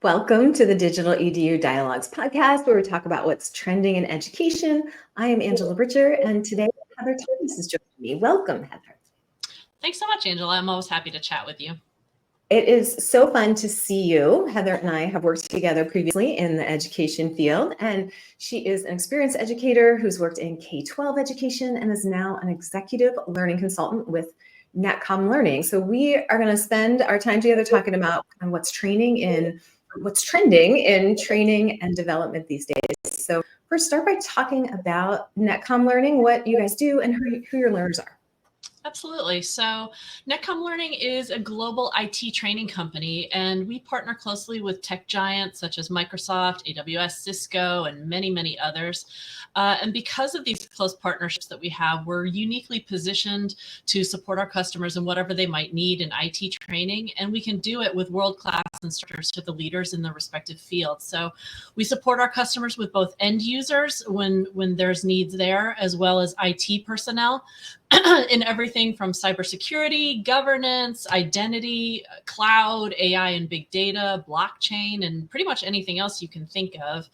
Welcome to the Digital EDU Dialogues podcast, where we talk about what's trending in education. I am Angela Britcher, and today Heather Thomas is joining me. Welcome, Heather. Thanks so much, Angela. I'm always happy to chat with you. It is so fun to see you. Heather and I have worked together previously in the education field, and she is an experienced educator who's worked in K-12 education and is now an executive learning consultant with NetCom Learning. So we are going to spend our time together talking about what's trending in training and development these days. So first, start by talking about NetCom Learning, what you guys do, and who your learners are. Absolutely. So NetCom Learning is a global IT training company, and we partner closely with tech giants such as Microsoft, AWS, Cisco, and many, many others. And because of these close partnerships that we have, we're uniquely positioned to support our customers in whatever they might need in IT training, and we can do it with world-class instructors to the leaders in their respective fields. So we support our customers with both end users when there's needs there, as well as IT personnel in everything from cybersecurity, governance, identity, cloud, AI and big data, blockchain, and pretty much anything else you can think of.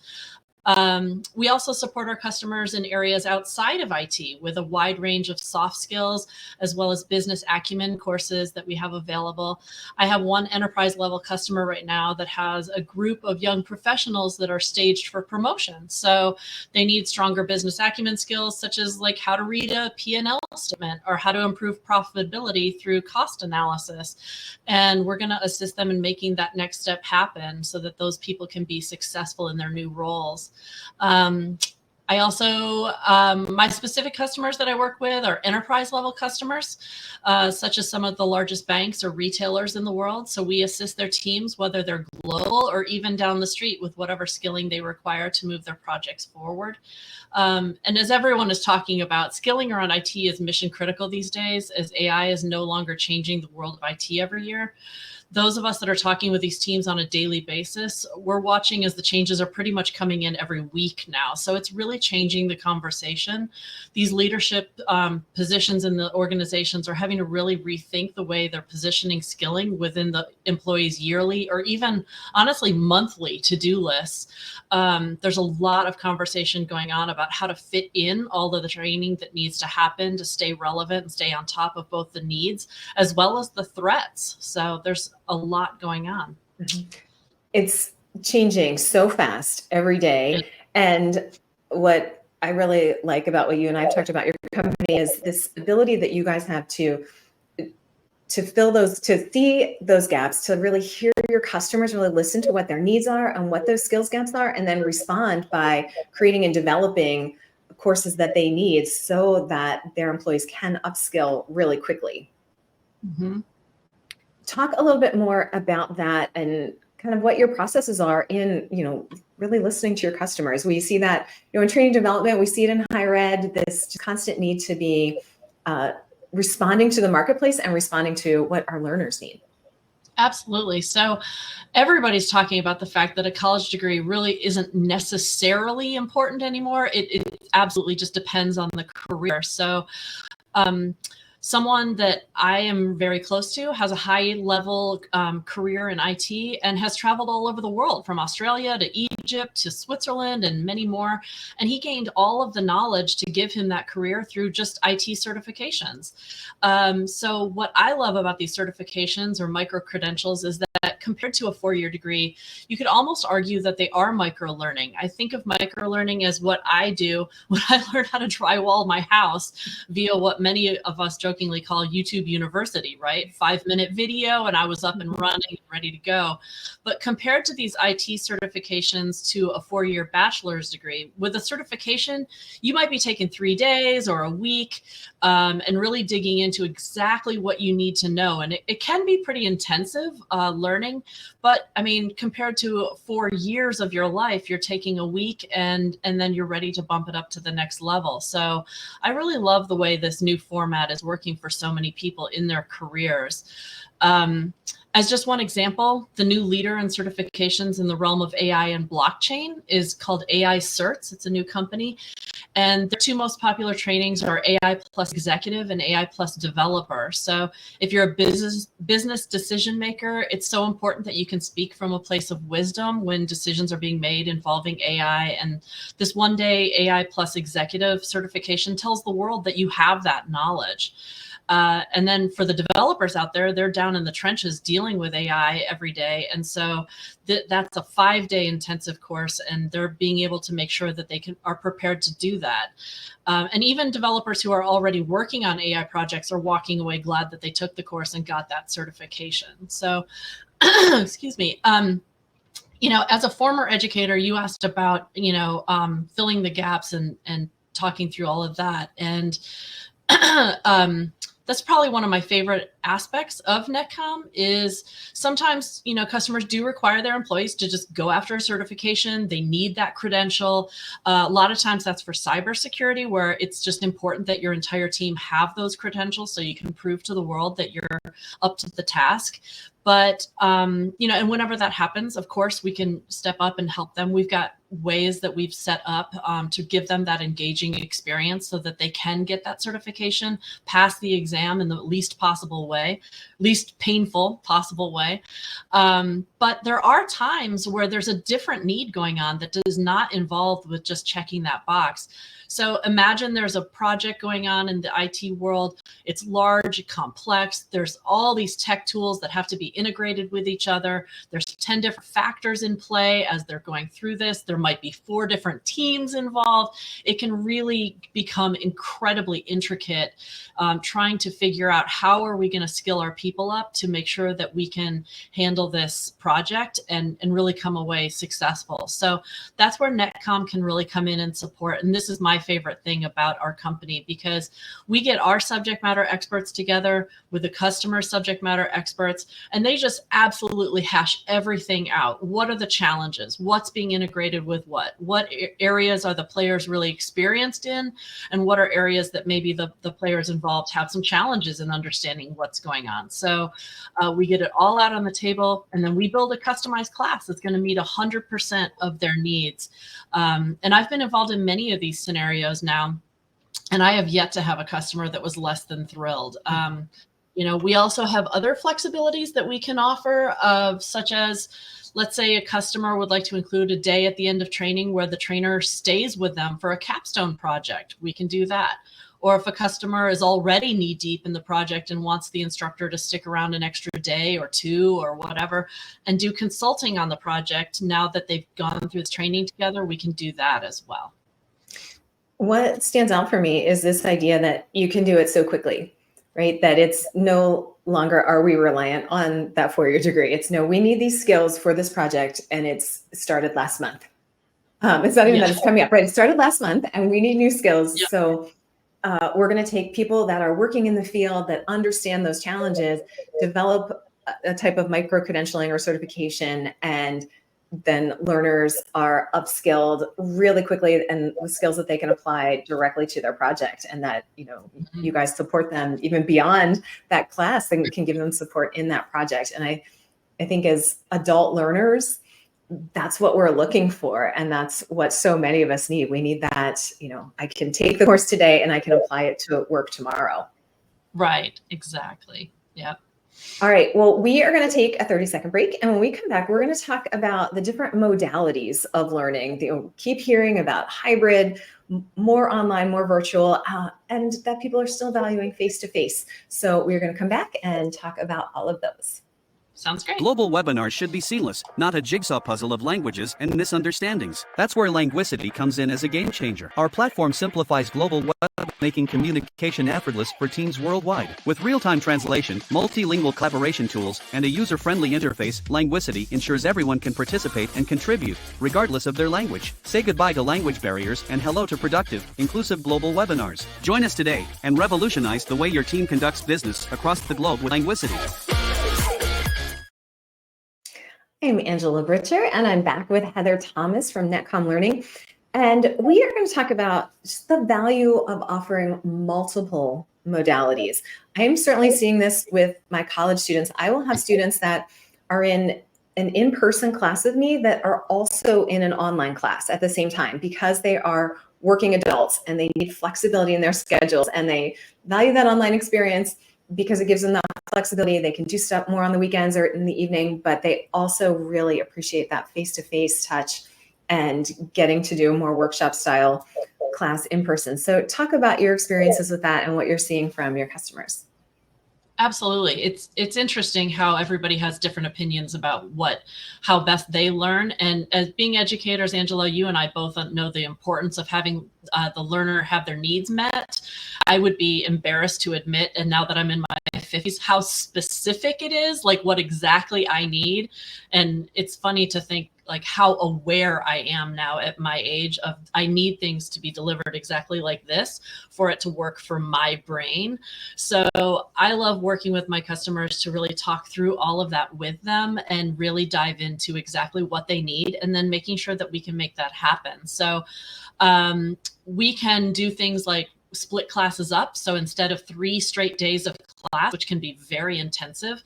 We also support our customers in areas outside of IT with a wide range of soft skills, as well as business acumen courses that we have available. I have one enterprise level customer right now that has a group of young professionals that are staged for promotion. So they need stronger business acumen skills, such as like how to read a P&L statement or how to improve profitability through cost analysis. And we're going to assist them in making that next step happen so that those people can be successful in their new roles. I also, my specific customers that I work with are enterprise level customers, such as some of the largest banks or retailers in the world. So we assist their teams, whether they're global or even down the street, with whatever skilling they require to move their projects forward. And as everyone is talking about, skilling around IT is mission critical these days, as AI is no longer changing the world of IT every year. Those of us that are talking with these teams on a daily basis, we're watching as the changes are pretty much coming in every week now. So it's really changing the conversation. These leadership positions in the organizations are having to really rethink the way they're positioning skilling within the employees' yearly or even honestly monthly to-do lists. There's a lot of conversation going on about how to fit in all of the training that needs to happen to stay relevant and stay on top of both the needs as well as the threats. So there's a lot going on. It's changing so fast every day. And what I really like about what you and I've talked about your company is this ability that you guys have to fill those, to see those gaps, to really hear your customers, really listen to what their needs are and what those skills gaps are, and then respond by creating and developing courses that they need so that their employees can upskill really quickly. Mm-hmm. Talk a little bit more about that and kind of what your processes are in, really listening to your customers. We see that, in training development, we see it in higher ed, this constant need to be responding to the marketplace and responding to what our learners need. Absolutely. So everybody's talking about the fact that a college degree really isn't necessarily important anymore. It absolutely just depends on the career. So someone that I am very close to has a high level career in IT and has traveled all over the world, from Australia to Egypt to Switzerland and many more. And he gained all of the knowledge to give him that career through just IT certifications. So what I love about these certifications or microcredentials is that compared to a 4-year degree, you could almost argue that they are micro-learning. I think of micro-learning as what I do when I learned how to drywall my house via what many of us jokingly call YouTube University, right? 5-minute video and I was up and running and ready to go. But compared to these IT certifications to a 4-year bachelor's degree, with a certification, you might be taking 3 days or a week and really digging into exactly what you need to know. And it can be pretty intensive learning, but I mean, compared to 4 years of your life, you're taking a week and then you're ready to bump it up to the next level. So I really love the way this new format is working for so many people in their careers. As just one example, the new leader in certifications in the realm of AI and blockchain is called AI Certs. It's a new company. And the two most popular trainings are AI plus executive and AI plus developer. So if you're a business decision maker, it's so important that you can speak from a place of wisdom when decisions are being made involving AI. And this one day AI plus executive certification tells the world that you have that knowledge. And then for the developers out there, they're down in the trenches dealing with AI every day. And so that's a 5-day intensive course, and they're being able to make sure that they are prepared to do that. And even developers who are already working on AI projects are walking away glad that they took the course and got that certification. So, excuse me. As a former educator, you asked about, filling the gaps and talking through all of that. And that's probably one of my favorite aspects of NetCom is sometimes, customers do require their employees to just go after a certification. They need that credential. A lot of times that's for cybersecurity, where it's just important that your entire team have those credentials so you can prove to the world that you're up to the task. But, and whenever that happens, of course, we can step up and help them. We've got ways that we've set up to give them that engaging experience so that they can get that certification, pass the exam in the least painful possible way. But there are times where there's a different need going on that does not involve with just checking that box. So imagine there's a project going on in the IT world. It's large, complex. There's all these tech tools that have to be integrated with each other. There's 10 different factors in play as they're going through this. There might be 4 different teams involved. It can really become incredibly intricate, trying to figure out how are we going to skill our people up to make sure that we can handle this project and really come away successful. So that's where NetCom can really come in and support. And this is my favorite thing about our company, because we get our subject matter experts together with the customer subject matter experts, and they just absolutely hash everything out. What are the challenges? What's being integrated with what? What areas are the players really experienced in? And what are areas that maybe the players involved have some challenges in understanding what's going on? So we get it all out on the table, and then we build a customized class that's going to meet 100% of their needs. And I've been involved in many of these scenarios now, and I have yet to have a customer that was less than thrilled. We also have other flexibilities that we can offer, such as, let's say a customer would like to include a day at the end of training where the trainer stays with them for a capstone project. We can do that. Or if a customer is already knee deep in the project and wants the instructor to stick around an extra day or 2 or whatever and do consulting on the project, now that they've gone through this training together, we can do that as well. What stands out for me is this idea that you can do it so quickly, right? That it's no longer are we reliant on that 4-year degree. It's no, we need these skills for this project, and it's started last month. It's not even that it's coming up, right? It started last month, and we need new skills. Yep. So we're going to take people that are working in the field that understand those challenges, develop a type of micro-credentialing or certification, and then learners are upskilled really quickly and with skills that they can apply directly to their project, and that you guys support them even beyond that class and can give them support in that project. And I think as adult learners, that's what we're looking for, and that's what so many of us need. We need that, I can take the course today and I can apply it to work tomorrow. Right, exactly. Yeah. All right, well, we are going to take a 30-second break, and when we come back, we're going to talk about the different modalities of learning. Keep hearing about hybrid, more online, more virtual, and that people are still valuing face-to-face. So we're going to come back and talk about all of those. Sounds great. Global webinars should be seamless, not a jigsaw puzzle of languages and misunderstandings. That's where Linguicity comes in as a game changer. Our platform simplifies global web, making communication effortless for teams worldwide. With real-time translation, multilingual collaboration tools, and a user-friendly interface, Linguicity ensures everyone can participate and contribute, regardless of their language. Say goodbye to language barriers and hello to productive, inclusive global webinars. Join us today and revolutionize the way your team conducts business across the globe with Linguicity. I'm Angela Britcher, and I'm back with Heather Thomas from NetCom Learning. And we are going to talk about just the value of offering multiple modalities. I'm certainly seeing this with my college students. I will have students that are in an in-person class with me that are also in an online class at the same time, because they are working adults and they need flexibility in their schedules, and they value that online experience because it gives them that flexibility. They can do stuff more on the weekends or in the evening, but they also really appreciate that face-to-face touch and getting to do a more workshop style class in person. So talk about your experiences with that and what you're seeing from your customers. Absolutely. It's interesting how everybody has different opinions about how best they learn. And as being educators, Angela, you and I both know the importance of having the learner have their needs met. I would be embarrassed to admit, and now that I'm in my 50s, how specific it is, like what exactly I need. And it's funny to think like how aware I am now at my age of I need things to be delivered exactly like this for it to work for my brain. So I love working with my customers to really talk through all of that with them and really dive into exactly what they need, and then making sure that we can make that happen. So we can do things like split classes up. So instead of 3 straight days of class, which can be very intensive,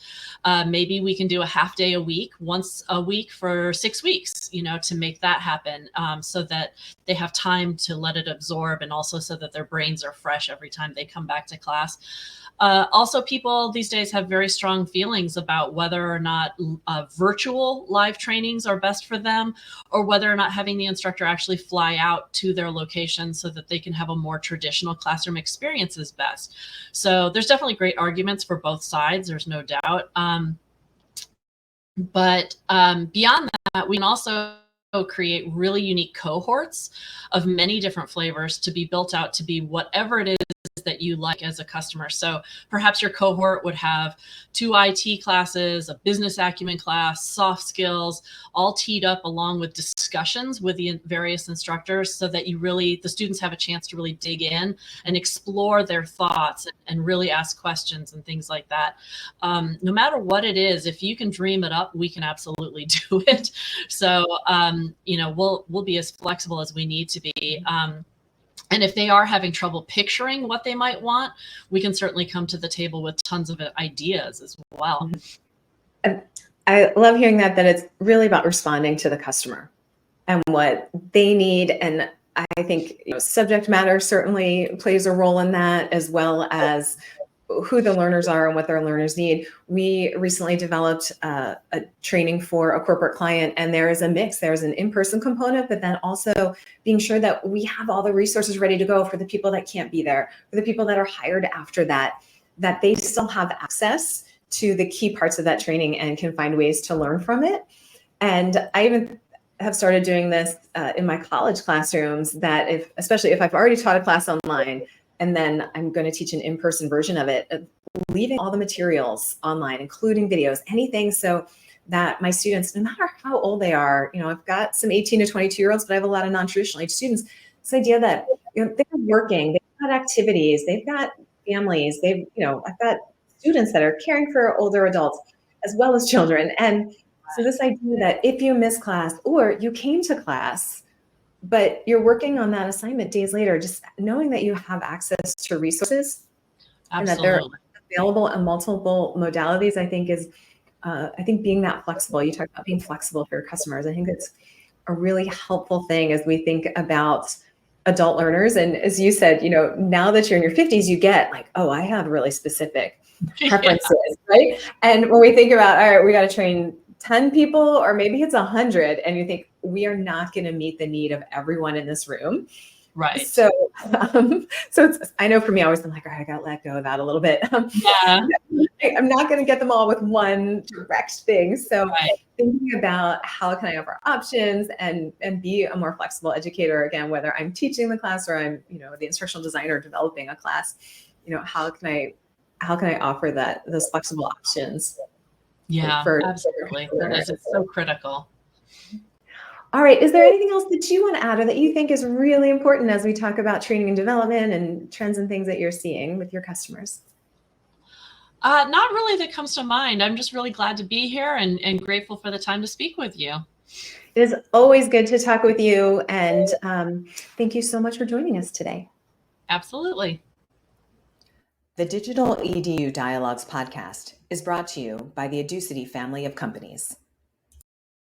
maybe we can do a half day a week, once a week for 6 weeks, to make that happen, so that they have time to let it absorb, and also so that their brains are fresh every time they come back to class. Also, people these days have very strong feelings about whether or not virtual live trainings are best for them, or whether or not having the instructor actually fly out to their location so that they can have a more traditional classroom experience is best. So there's definitely great arguments for both sides, there's no doubt. But beyond that, we can also create really unique cohorts of many different flavors to be built out to be whatever it is that you like as a customer. So perhaps your cohort would have 2 IT classes, a business acumen class, soft skills, all teed up along with discussions with the various instructors, so that the students have a chance to really dig in and explore their thoughts and really ask questions and things like that. No matter what it is, if you can dream it up, we can absolutely do it. So, we'll be as flexible as we need to be. And if they are having trouble picturing what they might want, we can certainly come to the table with tons of ideas as well. And I love hearing that it's really about responding to the customer and what they need. And I think subject matter certainly plays a role in that, as well as who the learners are and what their learners need. We recently developed a training for a corporate client, and there is a mix. There's an in-person component, but then also being sure that we have all the resources ready to go for the people that can't be there, for the people that are hired after that they still have access to the key parts of that training and can find ways to learn from it. And I even have started doing this in my college classrooms, that especially if I've already taught a class online, and then I'm going to teach an in-person version of it, leaving all the materials online, including videos, anything, so that my students, no matter how old they are, I've got some 18 to 22-year-olds, but I have a lot of non-traditional age students. This idea that they're working, they've got activities, they've got families, I've got students that are caring for older adults as well as children. And so this idea that if you miss class, or you came to class but you're working on that assignment days later, just knowing that you have access to resources and that they're available in multiple modalities, I think is, being that flexible. You talk about being flexible for your customers. I think it's a really helpful thing as we think about adult learners. And as you said, now that you're in your 50s, you get like, oh, I have really specific preferences, right? And when we think about, all right, we got to train 10 people, or maybe it's 100, and you think we are not going to meet the need of everyone in this room. Right. So, I know for me, I always been like, all right, I got to let go of that a little bit. Yeah. I'm not going to get them all with one direct thing. So thinking about how can I offer options and be a more flexible educator, again, whether I'm teaching the class or I'm, the instructional designer developing a class, how can I offer those flexible options? Yeah, absolutely. That is so critical. All right. Is there anything else that you want to add or that you think is really important as we talk about training and development and trends and things that you're seeing with your customers? Not really that comes to mind. I'm just really glad to be here and grateful for the time to speak with you. It is always good to talk with you. And thank you so much for joining us today. Absolutely. The Digital EDU Dialogues podcast is brought to you by the Educity family of companies.